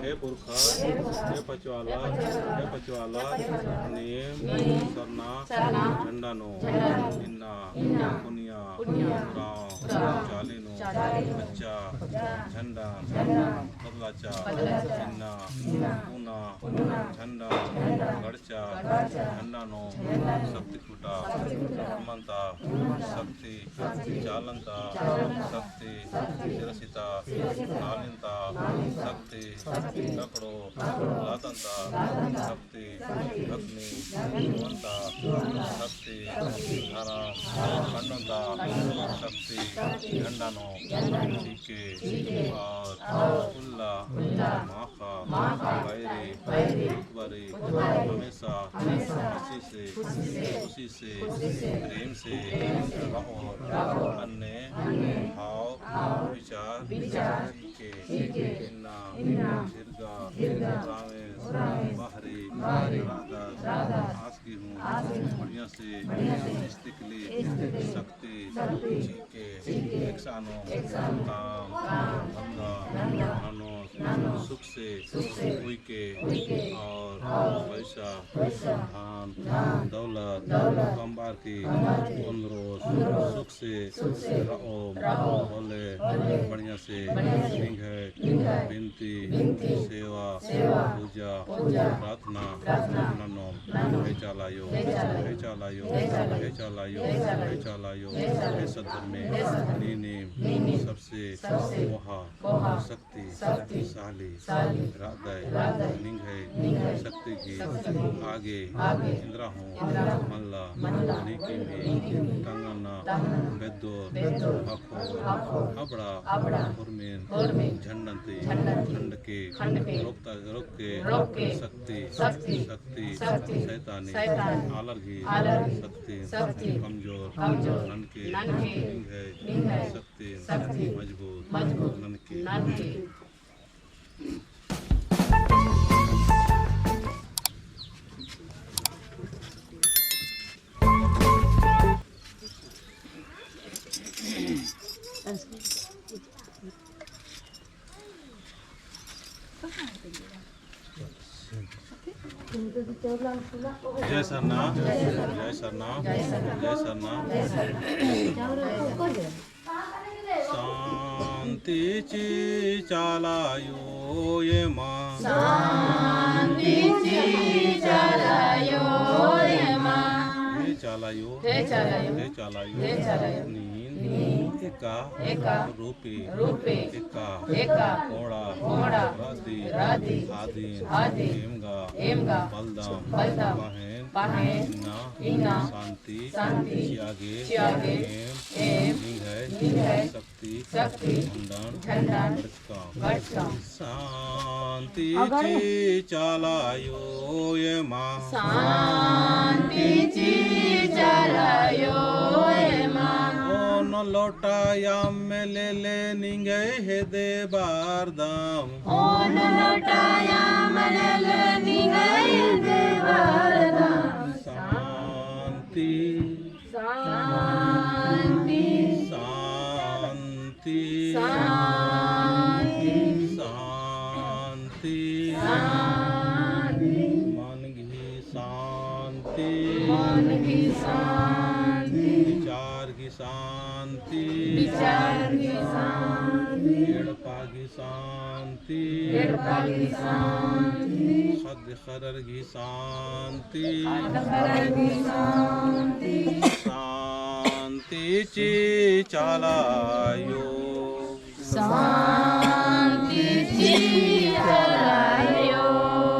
हे पुरखा हे पचवाला नेम सरना झंडानो इन्ना पुनिया राव चालीनो बच्चा झंडा बदलाचा इन्ना पुना झंडा गडचा झंडानो शक्ति कुटा मनता शक्ति चालंता शक्ति शिरसिता नालिंता शक्ति लकड़ो लातंता शक्ति अग्नि मंता शक्ति धारा खंडंता शक्ति झंडानो सीके और उल्ला माखा बैरी बरी हमेशा खुशी से प्रेम से रहो अन्य भाव विचार सीखे इन्ना दीर्घा बाहरी आज की हूँ बढ़िया से इस्तिकली शक्ति चीके एक्सानो काम धंधा अनो सुख से हुई के और पैसा धान दौलत कंबार की रोज सुख से रहो बोले बढ़िया से विनती सेवा पूजा प्रार्थना ननो हे चालायो हे सदर में नीने सबसे वहा शक्ति साली हृदय निंग है शक्ति की आगे इंद्रा हूँ मल्ला नीति में टंगना बेदो अखो अबड़ा उर्मेन झंडंती खंड के रोक के शक्ति शैतानी आलर्गी शक्ति कमजोर ननके है शक्ति मजबूत ननके जय सरना शांतीची चालायो ये मां शांतीची चालायो ये मां हे चालायो नींद एका रूपे एका कोड़ा राधी आदीन एमगा बलदाम बहन इन्ना शांति त्यागे एम है शक्ति झंडन शांति चालायो ये मां शांति चालायो ये मां ओन लोटाया में ले निंगे हे दे बारदाम ओन लोटाया मलले निगय देवरदाम शांति शांति शांति शांति शांति शांति मन की शांति मन की शांति विचार की शांति विचार की शांति एड़पा की शांति एड़पा की शांति खद खरर की शांति खबर की शांति शांति ची चालायो शांति